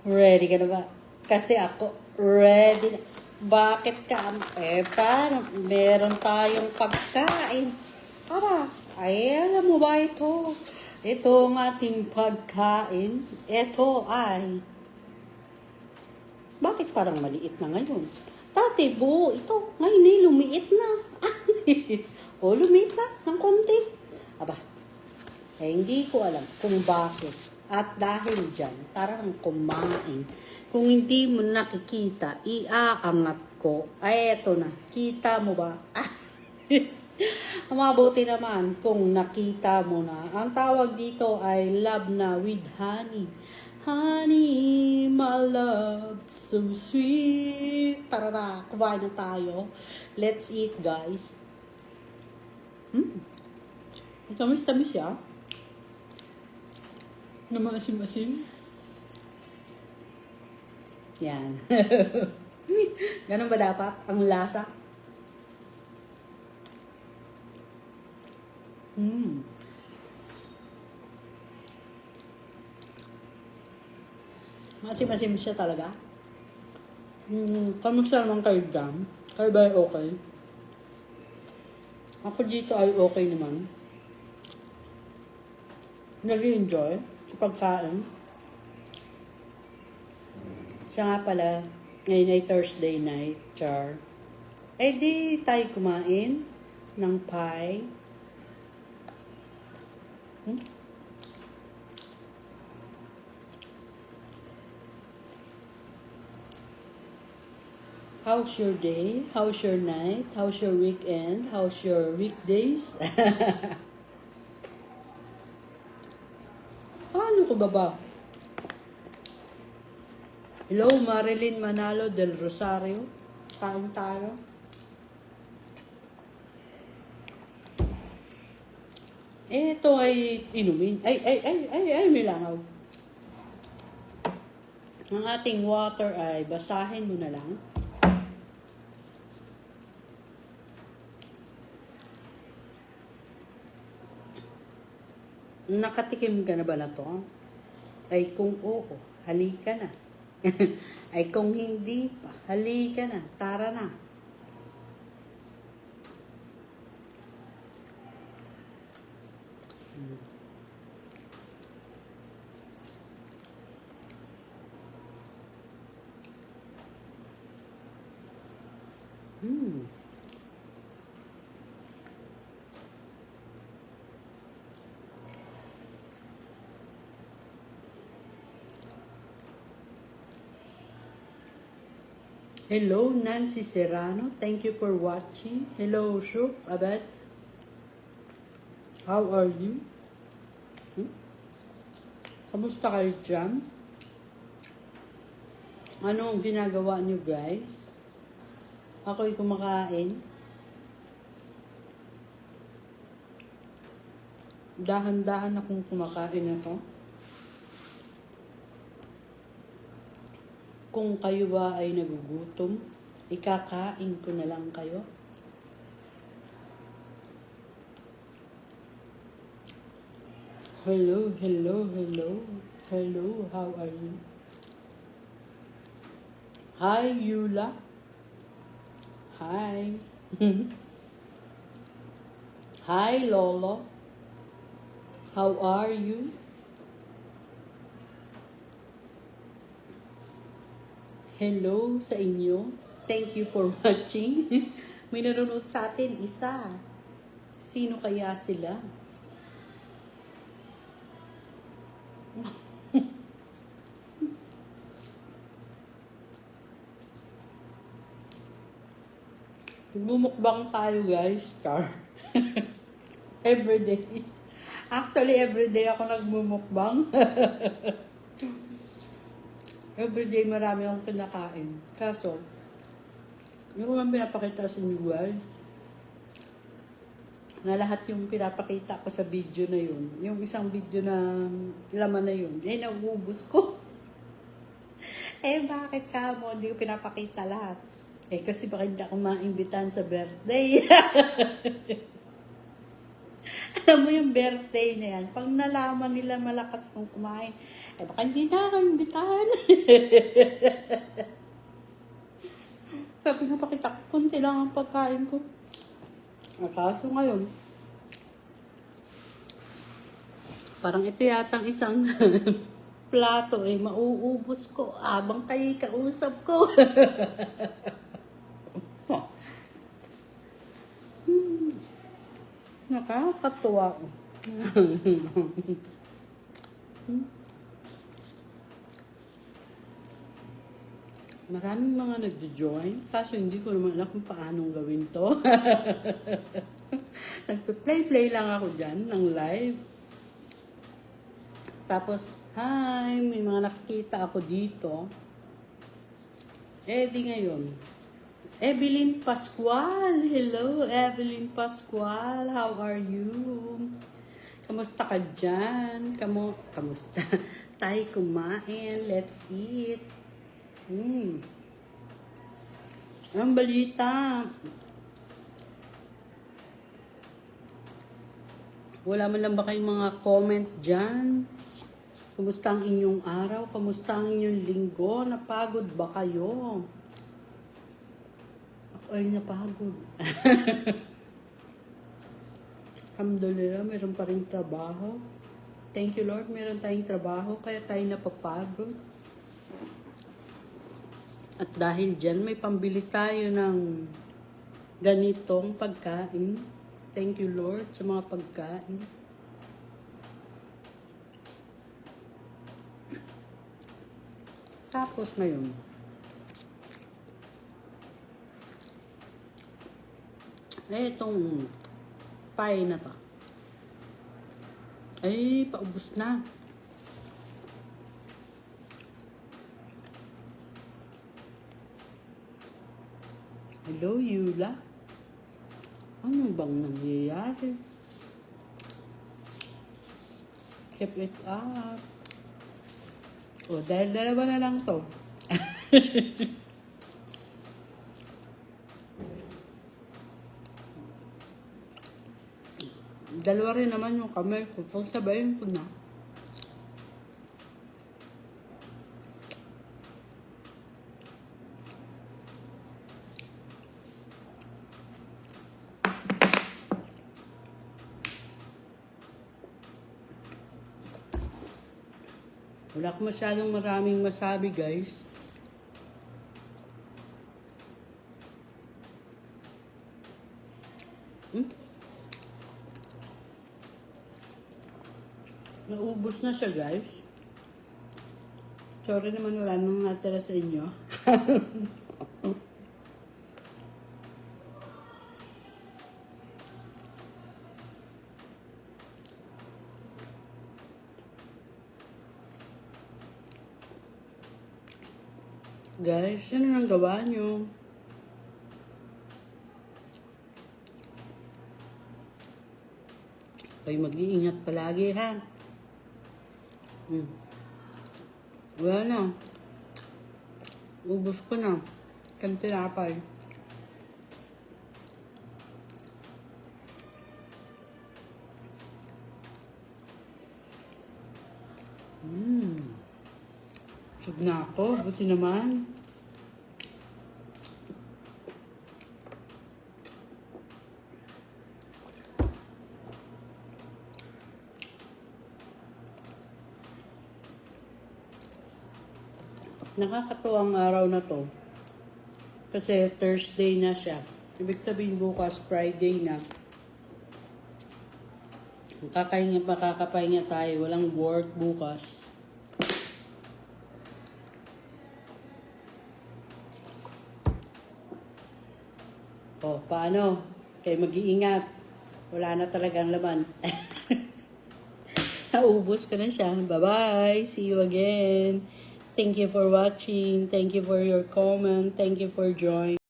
Ready ka na ba? Kasi ako, ready na. Bakit ka? Paano? Meron tayong pagkain. Para, alam mo ba ito? Ito ang ating pagkain. Ito ay, bakit parang maliit na ngayon? Dati, buo ito. Ngayon ay lumiit na. O, lumiit na ng konti. Aba, hindi ko alam kung bakit. At dahil dyan, tara nang kumain. Kung hindi mo nakikita, iaangat ko. Ay, eto na. Kita mo ba? Mabuti naman kung nakita mo na. Ang tawag dito ay love na with honey. Honey, my love, so sweet. Tara na, kumain na tayo. Let's eat, guys. Tamis-tamis siya. Na maasim-asim. Yan. Ganun ba dapat? Ang lasa? Maasim-asim siya talaga. Kamusta naman kayo dyan? Kayo ba ay okay? Ako dito ay okay naman. Nag-enjoy sa pagkain. Siya nga pala, ngayon ay Thursday night, char. Eh di tayo kumain ng pie. How's your day? How's your night? How's your weekend? How's your weekdays? Ano ko ba? Hello, Marilyn Manalo del Rosario. Kain tayo. Ito ay inumin. Ay, may langaw. Ang ating water ay basahin mo na lang. Nakatikim ka na ba na to? Ay kung oo, halika na. Ay kung hindi pa, halika na. Tara na. Hello, Nancy Serrano. Thank you for watching. Hello, Shuk Abed. How are you? Kamusta kayo dyan? Ano ang ginagawa nyo, guys? Ako'y kumakain. Dahan-dahan akong kumakain ito. Kung kayo ba ay nagugutom, ikakain ko na lang kayo. Hello, hello, hello. Hello, how are you? Hi, Yula. Hi. Hi, Lolo. How are you? Hello sa inyo. Thank you for watching. May nanonood sa atin, isa. Sino kaya sila? Bumukbang tayo, guys. Star. Everyday. Actually, everyday ako nagmumukbang. Everyday marami akong kinakain. Kaso, yung mga pinapakita sa inyo, guys, na lahat yung pinapakita ko sa video na yun, yung isang video na laman na yun, eh, nauubos ko. Bakit ka mo? Hindi ko pinapakita lahat. Kasi baka hindi ako maimbitahan sa birthday. Alam mo yung birthday na yan, pag nalaman nila malakas kong kumain, eh baka hindi na ako imbitahan. Sabi na pakita ko, konti lang ang pagkain ko. Kaso ngayon, parang ito yatang isang plato eh, mauubos ko abang kayo kausap ko. Nakakatuwa. Maraming mga nagjo-join, kaso hindi ko naman alam kung paanong gawin to. Nagpe-play lang ako dyan ng live. Tapos, hi, may mga nakikita ako dito. Eh, di ngayon. Evelyn Pascual. Hello, Evelyn Pascual. How are you? Kamusta ka dyan? Kamusta? Tayo kumain. Let's eat. Ang balita. Wala man lang ba kayong mga comment dyan? Kamusta ang inyong araw? Kamusta ang inyong linggo? Napagod ba kayo? Ako ay napagod. Alhamdulillah, meron pa rin trabaho. Thank you Lord, meron tayong trabaho, kaya tayo napapagod. At dahil dyan, may pambili tayo ng ganitong pagkain. Thank you Lord sa mga pagkain. Tapos ngayon, itong pie na to. Ay, paubos na. Hello, Yula. Ano bang nangyayari? Keep it up. O, dahil dalawa na lang to. Dalawa rin naman yung kamay ko. Pagsabayin ko na. Wala ko masyadong maraming masabi, guys. Naubos na siya, guys. Sorry naman, wala nang natira sa inyo. Guys, ano nang gawa nyo? Kayo mag-iingat palagi, ha? Wala na. Ubus ko na. Kantinapay. Sug na ako. Buti naman. Nakakatuwang araw na to. Kasi Thursday na siya. Ibig sabihin bukas Friday na. Makakapahinga tayo. Walang work bukas. O, paano? Kayo mag-iingat. Wala na talagang laman. Naubos ko na siya. Bye-bye. See you again. Thank you for watching. Thank you for your comment. Thank you for joining.